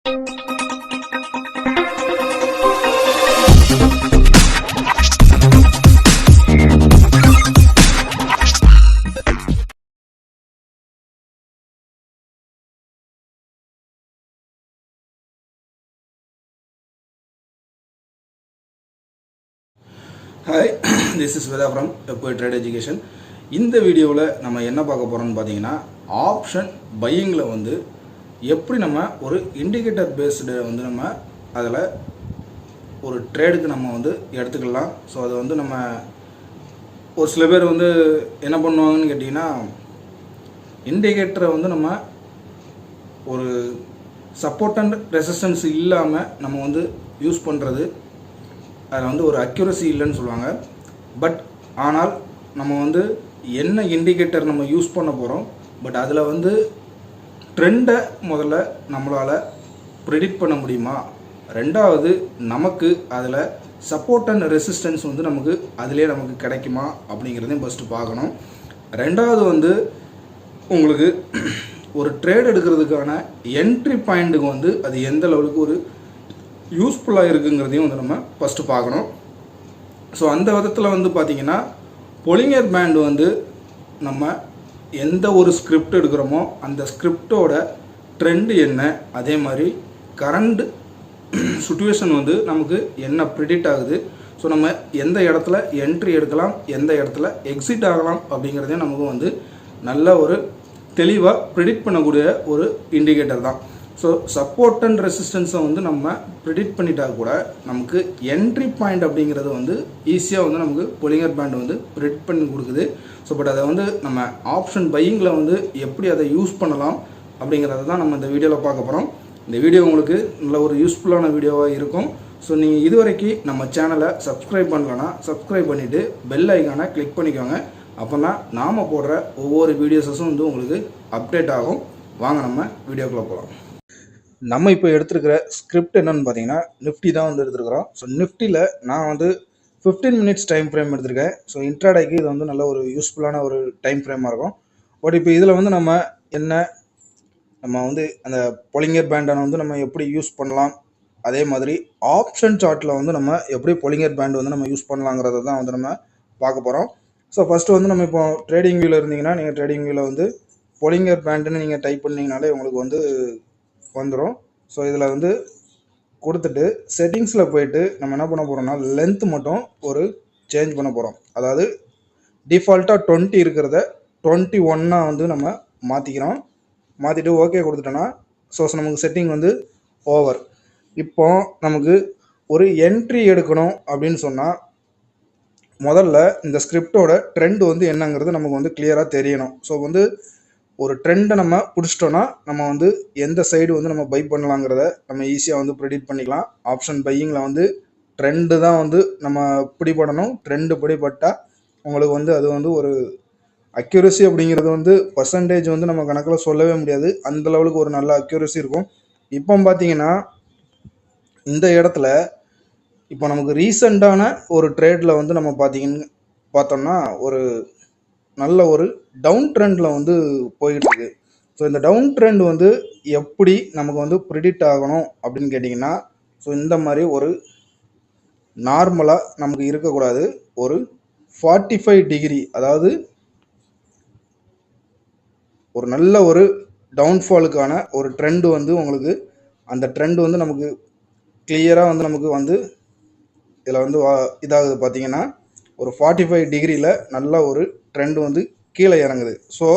Hi, this is Veda from எப்கோய் trade education. இந்த வீடியோவில் நம்ம என்ன பார்க்க போகிறோம்னு பார்த்தீங்கன்னா, ஆப்ஷன் பையிங்கில் வந்து எப்படி நம்ம ஒரு இண்டிகேட்டர் பேஸ்டு வந்து நம்ம அதில் ஒரு ட்ரேடுக்கு நம்ம வந்து எடுத்துக்கலாம். ஸோ அது வந்து நம்ம ஒரு சில பேர் வந்து என்ன பண்ணுவாங்கன்னு கேட்டிங்கன்னா, இண்டிகேட்டரை வந்து நம்ம ஒரு சப்போர்ட் அண்ட் ரெசிஸ்டன்ஸ் இல்லாமல் நம்ம வந்து யூஸ் பண்ணுறது அதில் வந்து ஒரு அக்யூரசி இல்லைன்னு சொல்லுவாங்க. பட் ஆனால் நம்ம வந்து என்ன இண்டிகேட்டர் நம்ம யூஸ் பண்ண போகிறோம், பட் அதில் வந்து ட்ரெண்டை முதல்ல நம்மளால் ப்ரிடிக்ட் பண்ண முடியுமா, ரெண்டாவது நமக்கு அதில் சப்போர்ட் அண்ட் ரெசிஸ்டன்ஸ் வந்து நமக்கு அதிலே நமக்கு கிடைக்குமா அப்படிங்கிறதையும் ஃபஸ்ட்டு பார்க்கணும். ரெண்டாவது வந்து உங்களுக்கு ஒரு ட்ரேட் எடுக்கிறதுக்கான என்ட்ரி பாயிண்ட்டுக்கு வந்து அது எந்த லெவலுக்கு ஒரு யூஸ்ஃபுல்லாக இருக்குங்கிறதையும் வந்து நம்ம ஃபஸ்ட்டு பார்க்கணும். ஸோ அந்த விதத்தில் வந்து பார்த்திங்கன்னா, பொலிங்கர் பேண்ட் வந்து நம்ம எந்த ஒரு ஸ்கிரிப்ட் எடுக்கிறோமோ அந்த ஸ்கிரிப்டோட ட்ரெண்டு என்ன, அதே மாதிரி கரண்ட் சுச்சுவேஷன் வந்து நமக்கு என்ன ப்ரிடிக்ட் ஆகுது, ஸோ நம்ம எந்த இடத்துல என்ட்ரி எடுக்கலாம், எந்த இடத்துல எக்ஸிட் ஆகலாம் அப்படிங்கிறதையும் நமக்கு வந்து நல்ல ஒரு தெளிவாக ப்ரிடிக்ட் பண்ணக்கூடிய ஒரு இண்டிகேட்டர் தான். ஸோ சப்போர்ட் அண்ட் ரெசிஸ்டன்ஸை வந்து நம்ம ப்ரிடிக்ட் பண்ணிட்டா கூட நமக்கு என்ட்ரி பாயிண்ட் அப்படிங்கிறது வந்து ஈஸியாக வந்து நமக்கு பொலிங்கர் பேண்ட் வந்து ப்ரிடிக்ட் பண்ணி கொடுக்குது. ஸோ பட் அதை வந்து நம்ம ஆப்ஷன் பையிங்கில் வந்து எப்படி அதை யூஸ் பண்ணலாம் அப்படிங்கிறத தான் நம்ம இந்த வீடியோவில் பார்க்க போகிறோம். இந்த வீடியோ உங்களுக்கு நல்ல ஒரு யூஸ்ஃபுல்லான வீடியோவாக இருக்கும். ஸோ நீங்கள் இதுவரைக்கும் நம்ம சேனலை சப்ஸ்கிரைப் பண்ணலன்னா சப்ஸ்கிரைப் பண்ணிவிட்டு பெல் ஐக்கானை கிளிக் பண்ணிக்கோங்க. அப்போ தான் நாம் போடுற ஒவ்வொரு வீடியோஸஸும் வந்து உங்களுக்கு அப்டேட் ஆகும். வாங்க நம்ம வீடியோக்குள்ளே போகலாம். நம்ம இப்போ எடுத்துருக்கிற ஸ்கிரிப்ட் என்னென்னு பார்த்தீங்கன்னா, நிஃப்டி தான் வந்து எடுத்துருக்குறோம். ஸோ நிஃப்டியில் நான் வந்து 15 மினிட்ஸ் டைம் ஃப்ரேம் எடுத்திருக்கேன். ஸோ இன்ட்ராடேக்கு இது வந்து நல்ல ஒரு யூஸ்ஃபுல்லான ஒரு டைம் ஃப்ரேமாக இருக்கும். பட் இப்போ இதில் வந்து நம்ம வந்து அந்த பொலிங்கர் பேண்டை வந்து நம்ம எப்படி யூஸ் பண்ணலாம், அதே மாதிரி ஆப்ஷன் சார்ட்டில் வந்து நம்ம எப்படி பொலிங்கர் பேண்ட் வந்து நம்ம யூஸ் பண்ணலாங்கிறத தான் வந்து நம்ம பார்க்க போகிறோம். ஸோ ஃபஸ்ட்டு வந்து நம்ம இப்போ ட்ரேடிங் வியூவில் இருந்தீங்கன்னா, நீங்கள் ட்ரேடிங் வியூவில் வந்து பொலிங்கர் பேண்டுன்னு நீங்கள் டைப் பண்ணிங்கனாலே உங்களுக்கு வந்து வந்துடும். ஸோ இதில் வந்து கொடுத்துட்டு செட்டிங்ஸில் போயிட்டு நம்ம என்ன பண்ண போகிறோம்னா, லென்த் மட்டும் ஒரு சேஞ்ச் பண்ண போகிறோம். அதாவது டிஃபால்ட்டாக 20 இருக்கிறத 21 வந்து நம்ம மாற்றிக்கிறோம். மாற்றிட்டு ஓகே கொடுத்துட்டோன்னா ஸோ நமக்கு செட்டிங் வந்து ஓவர். இப்போ நமக்கு ஒரு என்ட்ரி எடுக்கணும் அப்படின்னு சொன்னால் முதல்ல இந்த ஸ்கிரிப்டோட ட்ரெண்ட் வந்து என்னங்கிறது நமக்கு வந்து கிளியராக தெரியணும். ஸோ வந்து ஒரு ட்ரெண்டை நம்ம பிடிச்சிட்டோன்னா நம்ம வந்து எந்த சைடு வந்து நம்ம பை பண்ணலாங்கிறத நம்ம ஈஸியாக வந்து ப்ரெடிக்ட் பண்ணிக்கலாம். ஆப்ஷன் பையிங்கில் வந்து ட்ரெண்டு தான் வந்து நம்ம பிடிபடணும். ட்ரெண்டு பிடிபட்டால் உங்களுக்கு வந்து அது வந்து ஒரு அக்யூரசி அப்படிங்கிறது வந்து பர்சன்டேஜ் வந்து நம்ம கணக்கில் சொல்லவே முடியாது. அந்த லெவலுக்கு ஒரு நல்ல அக்யூரசி இருக்கும். இப்போ பார்த்தீங்கன்னா இந்த இடத்துல இப்போ நமக்கு ரீசெண்டான ஒரு ட்ரேடில் வந்து நம்ம பார்த்தோம்னா ஒரு நல்ல ஒரு டவுன் ட்ரெண்டில் வந்து போய்கிட்டு இருக்கு. ஸோ இந்த டவுன் ட்ரெண்ட் வந்து எப்படி நமக்கு வந்து ப்ரிடிக்ட் ஆகணும் அப்படின்னு கேட்டிங்கன்னா, ஸோ இந்த மாதிரி ஒரு நார்மலாக நமக்கு இருக்கக்கூடாது. ஒரு 45 டிகிரி, அதாவது ஒரு நல்ல ஒரு டவுன்ஃபாலுக்கான ஒரு ட்ரெண்டு வந்து உங்களுக்கு அந்த ட்ரெண்ட் வந்து நமக்கு கிளியராக வந்து நமக்கு வந்து இதில் வந்து இதாகுது. பார்த்தீங்கன்னா ஒரு 45 டிகிரியில் நல்ல ஒரு ட்ரெண்ட் வந்து கீழே இறங்குது. ஸோ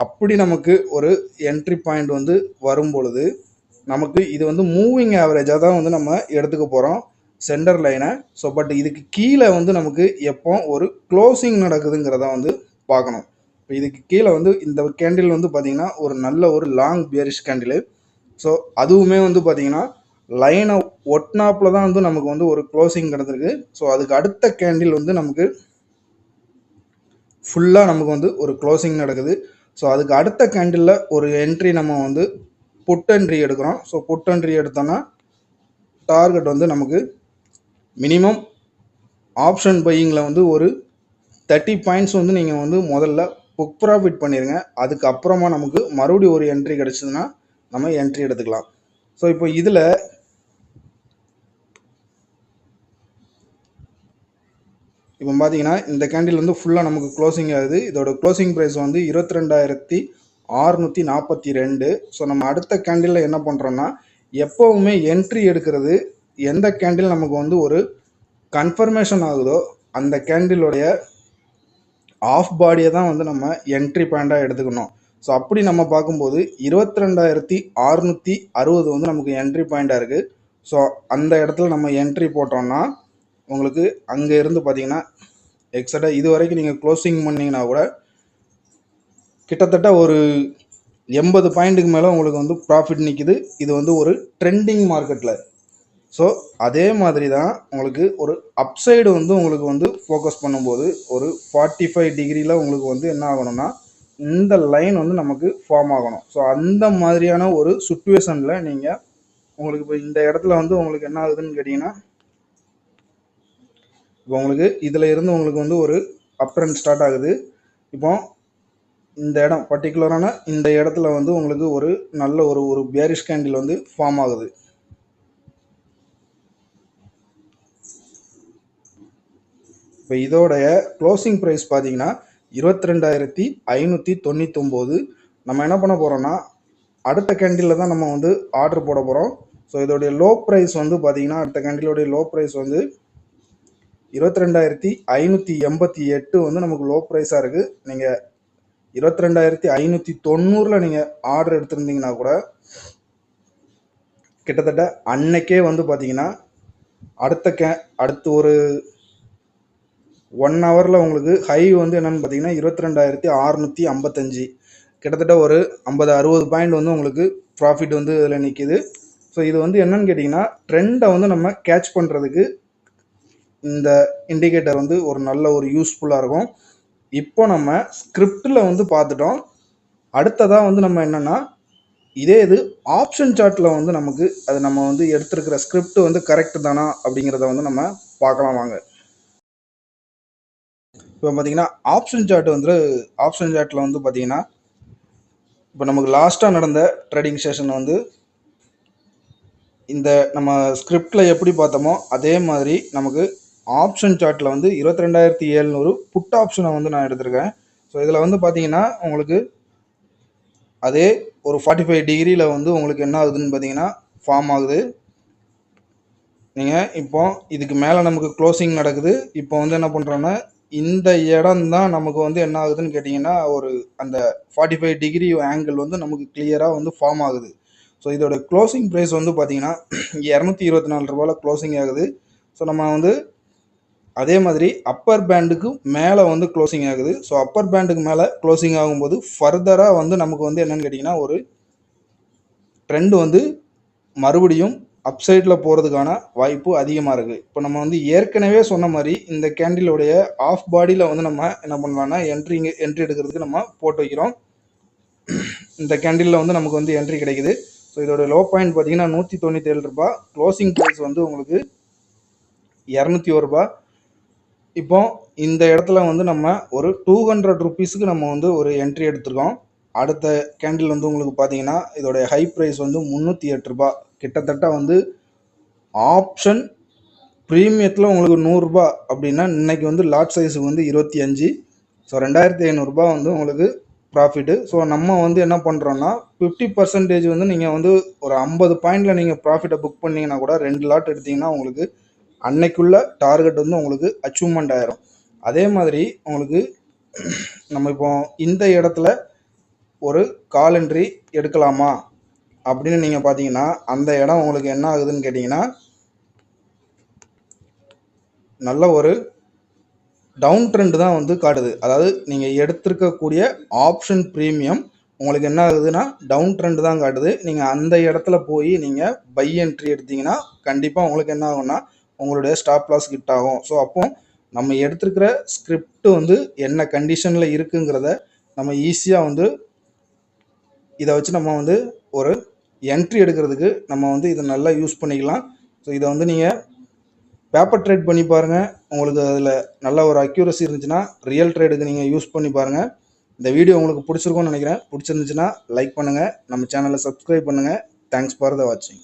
அப்படி நமக்கு ஒரு என்ட்ரி பாயிண்ட் வந்து வரும் பொழுது நமக்கு இது வந்து மூவிங் ஆவரேஜாக தான் வந்து நம்ம எடுத்துக்க போகிறோம் சென்டர் லைனை. ஸோ பட் இதுக்கு கீழே வந்து நமக்கு எப்போ ஒரு க்ளோசிங் நடக்குதுங்கிறத வந்து பார்க்கணும். இப்போ இதுக்கு கீழே வந்து இந்த கேண்டில் வந்து பார்த்திங்கன்னா ஒரு நல்ல ஒரு லாங் பியரிஷ் கேண்டிலு. ஸோ அதுவுமே வந்து பார்த்திங்கன்னா லைனை ஒட்னாப்பில் தான் வந்து நமக்கு வந்து ஒரு க்ளோசிங் கிடந்திருக்கு. ஸோ அதுக்கு அடுத்த கேண்டில் வந்து நமக்கு ஃபுல்லாக நமக்கு வந்து ஒரு க்ளோசிங் நடக்குது. ஸோ அதுக்கு அடுத்த கேண்டிலில் ஒரு என்ட்ரி நம்ம வந்து புட் என்ட்ரி எடுக்கிறோம். ஸோ புட் என்ட்ரி எடுத்தோன்னா டார்கெட் வந்து நமக்கு மினிமம் ஆப்ஷன் பையிங்கில் வந்து ஒரு 30 பாயிண்ட்ஸ் வந்து நீங்கள் வந்து முதல்ல புக் ப்ராஃபிட் பண்ணிடுங்க. அதுக்கப்புறமா நமக்கு மறுபடியும் ஒரு என்ட்ரி கிடச்சிதுன்னா நம்ம என்ட்ரி எடுத்துக்கலாம். ஸோ இப்போ இதில் இப்போ பார்த்தீங்கன்னா இந்த கேண்டில் வந்து ஃபுல்லாக நமக்கு க்ளோசிங் ஆகுது. இதோட க்ளோசிங் ப்ரைஸ் வந்து 22,642. ஸோ நம்ம அடுத்த கேண்டிலில் என்ன பண்ணுறோன்னா, எப்போவுமே என்ட்ரி எடுக்கிறது எந்த கேண்டில் நமக்கு வந்து ஒரு கன்ஃபர்மேஷன் ஆகுதோ அந்த கேண்டிலுடைய ஆஃப் பாடியை தான் வந்து நம்ம என்ட்ரி பாயிண்டாக எடுத்துக்கணும். ஸோ அப்படி நம்ம பார்க்கும்போது 22,660 வந்து நமக்கு என்ட்ரி பாயிண்டாக இருக்குது. ஸோ அந்த இடத்துல நம்ம என்ட்ரி போட்டோம்னா உங்களுக்கு அங்கே இருந்து பார்த்தீங்கன்னா எக்ஸாக்டாக இது வரைக்கும் நீங்கள் க்ளோசிங் பண்ணிங்கன்னா கூட கிட்டத்தட்ட ஒரு 80 பாயிண்ட்டுக்கு மேலே உங்களுக்கு வந்து ப்ராஃபிட் நிற்கிது. இது வந்து ஒரு ட்ரெண்டிங் மார்க்கெட்டில். ஸோ அதே மாதிரி தான் உங்களுக்கு ஒரு அப்சைடு வந்து உங்களுக்கு வந்து ஃபோக்கஸ் பண்ணும்போது ஒரு 45 டிகிரியில் உங்களுக்கு வந்து என்ன ஆகணும்னா இந்த லைன் வந்து நமக்கு ஃபார்ம் ஆகணும். ஸோ அந்த மாதிரியான ஒரு சுச்சுவேஷனில் நீங்கள் உங்களுக்கு இப்போ இந்த இடத்துல வந்து உங்களுக்கு என்ன ஆகுதுன்னு கேட்டிங்கன்னா, இப்போ உங்களுக்கு இதில் இருந்து உங்களுக்கு வந்து ஒரு அப் ட்ரெண்ட் ஸ்டார்ட் ஆகுது. இப்போ இந்த இடம் பர்டிகுலரான இந்த இடத்துல வந்து உங்களுக்கு ஒரு நல்ல ஒரு பேரிஷ் கேண்டில் வந்து ஃபார்ம் ஆகுது. இப்போ இதோடைய க்ளோசிங் ப்ரைஸ் பார்த்தீங்கன்னா 22,599. நம்ம என்ன பண்ண போகிறோம்னா அடுத்த கேண்டிலில் தான் நம்ம வந்து ஆர்டர் போட போகிறோம். ஸோ இதோடைய லோ ப்ரைஸ் வந்து பார்த்தீங்கன்னா அடுத்த கேண்டிலோடைய லோ ப்ரைஸ் வந்து 22,588 வந்து நமக்கு லோ ப்ரைஸாக இருக்குது. நீங்கள் 22,590 நீங்கள் ஆர்டர் எடுத்திருந்தீங்கன்னா கூட கிட்டத்தட்ட அன்னைக்கே வந்து பார்த்தீங்கன்னா அடுத்து ஒரு 1 ஹவரில் உங்களுக்கு ஹை வந்து என்னென்னு பார்த்தீங்கன்னா 22,655. கிட்டத்தட்ட ஒரு 50-60 பாயிண்ட் வந்து உங்களுக்கு ப்ராஃபிட் வந்து இதில் நிற்கிது. ஸோ இது வந்து என்னன்னு கேட்டிங்கன்னா ட்ரெண்டை வந்து நம்ம கேட்ச் பண்ணுறதுக்கு இந்த இண்டிகேட்டர் வந்து ஒரு நல்ல ஒரு யூஸ்ஃபுல்லாக இருக்கும். இப்போ நம்ம ஸ்கிரிப்டில் வந்து பார்த்துட்டோம். அடுத்ததாக வந்து நம்ம என்னென்னா இதே இது ஆப்ஷன் சார்ட்டில் வந்து நமக்கு அது நம்ம வந்து எடுத்துருக்கிற ஸ்கிரிப்ட் வந்து கரெக்டு தானா அப்படிங்கிறத வந்து நம்ம பார்க்கலாம் வாங்க. இப்போ பார்த்தீங்கன்னா ஆப்ஷன் சார்ட்டில் வந்து பார்த்தீங்கன்னா இப்போ நமக்கு லாஸ்ட்டாக நடந்த ட்ரேடிங் செஷன் வந்து இந்த நம்ம ஸ்கிரிப்டில் எப்படி பார்த்தோமோ அதே மாதிரி நமக்கு ஆப்ஷன் சார்ட்டில் வந்து 22,700 புட் ஆப்ஷனை வந்து நான் எடுத்திருக்கேன். ஸோ இதில் வந்து பார்த்தீங்கன்னா உங்களுக்கு அதே ஒரு 45 டிகிரியில் வந்து உங்களுக்கு என்ன ஆகுதுன்னு பார்த்தீங்கன்னா ஃபார்ம் ஆகுது. நீங்கள் இப்போ இதுக்கு மேலே நமக்கு க்ளோசிங் நடக்குது. இப்போ வந்து என்ன பண்ணுறோன்னா இந்த இடம் தான் நமக்கு வந்து என்ன ஆகுதுன்னு கேட்டிங்கன்னா ஒரு அந்த 45 டிகிரி ஆங்கிள் வந்து நமக்கு கிளியராக வந்து ஃபார்ம் ஆகுது. ஸோ இதோட க்ளோசிங் ப்ரைஸ் வந்து பார்த்தீங்கன்னா 224 ரூபாயில் க்ளோசிங் ஆகுது. ஸோ நம்ம வந்து அதே மாதிரி அப்பர் பேண்டுக்கு மேலே வந்து க்ளோசிங் ஆகுது. ஸோ அப்பர் பேண்டுக்கு மேலே க்ளோசிங் ஆகும்போது ஃபர்தராக வந்து நமக்கு வந்து என்னென்னு கேட்டிங்கன்னா ஒரு ட்ரெண்டு வந்து மறுபடியும் அப்சைடில் போகிறதுக்கான வாய்ப்பு அதிகமாக இருக்குது. இப்போ நம்ம வந்து ஏற்கனவே சொன்ன மாதிரி இந்த கேண்டிலோடைய ஆஃப் பாடியில் வந்து நம்ம என்ன பண்ணலாம்னா என்ட்ரி எடுக்கிறதுக்கு நம்ம போட்டு வைக்கிறோம். இந்த கேண்டிலில் வந்து நமக்கு வந்து என்ட்ரி கிடைக்குது. ஸோ இதோட லோ பாயிண்ட் பார்த்தீங்கன்னா 197 ரூபா. க்ளோசிங் ப்ரைஸ் வந்து உங்களுக்கு 201 ரூபா. இப்போ இந்த இடத்துல வந்து நம்ம ஒரு 200 ருபீஸுக்கு நம்ம வந்து ஒரு என்ட்ரி எடுத்துருக்கோம். அடுத்த கேண்டில் வந்து உங்களுக்கு பார்த்தீங்கன்னா இதோடைய ஹை ப்ரைஸ் வந்து 308 ரூபா. கிட்டத்தட்ட வந்து ஆப்ஷன் ப்ரீமியத்தில் உங்களுக்கு 100 ரூபா அப்படின்னா இன்னைக்கு வந்து லாட் சைஸுக்கு வந்து 25. ஸோ 2,500 ரூபா வந்து உங்களுக்கு ப்ராஃபிட்டு. ஸோ நம்ம வந்து என்ன பண்ணுறோன்னா 50% வந்து நீங்கள் வந்து ஒரு 50 பாயிண்டில் நீங்கள் ப்ராஃபிட்டை புக் பண்ணிங்கன்னா கூட 2 லாட் எடுத்திங்கன்னா உங்களுக்கு அன்னைக்குள்ள டார்கெட் வந்து உங்களுக்கு அச்சீவ்மெண்ட் ஆயிரும். அதே மாதிரி உங்களுக்கு நம்ம இப்போ இந்த இடத்துல ஒரு கால் என்ட்ரி எடுக்கலாமா அப்படின்னு நீங்கள் பார்த்தீங்கன்னா அந்த இடம் உங்களுக்கு என்ன ஆகுதுன்னு கேட்டிங்கன்னா நல்ல ஒரு டவுன் ட்ரெண்ட் தான் வந்து காட்டுது. அதாவது நீங்கள் எடுத்திருக்கக்கூடிய ஆப்ஷன் ப்ரீமியம் உங்களுக்கு என்ன ஆகுதுன்னா டவுன் ட்ரெண்ட் தான் காட்டுது. நீங்கள் அந்த இடத்துல போய் நீங்கள் பை என்ட்ரி எடுத்தீங்கன்னா கண்டிப்பாக உங்களுக்கு என்ன ஆகும்னா உங்களுடைய ஸ்டாப் லாஸ் ஹிட் ஆகும். ஸோ அப்போ நம்ம எடுத்திருக்கிற ஸ்கிரிப்ட் வந்து என்ன கண்டிஷனில் இருக்குங்கிறத நம்ம ஈஸியாக வந்து இதை வச்சு நம்ம வந்து ஒரு என்ட்ரி எடுக்கிறதுக்கு நம்ம வந்து இதை நல்லா யூஸ் பண்ணிக்கலாம். ஸோ இதை வந்து நீங்கள் பேப்பர் ட்ரேட் பண்ணி பாருங்கள். உங்களுக்கு அதில் நல்ல ஒரு அக்யூரசி இருந்துச்சுன்னா ரியல் ட்ரேடுக்கு நீங்கள் யூஸ் பண்ணி பாருங்கள். இந்த வீடியோ உங்களுக்கு பிடிச்சிருக்கும்னு நினைக்கிறேன். பிடிச்சிருந்துச்சுன்னா லைக் பண்ணுங்கள், நம்ம சேனலை சப்ஸ்கிரைப் பண்ணுங்கள். தேங்க்ஸ் ஃபார் த வாட்சிங்.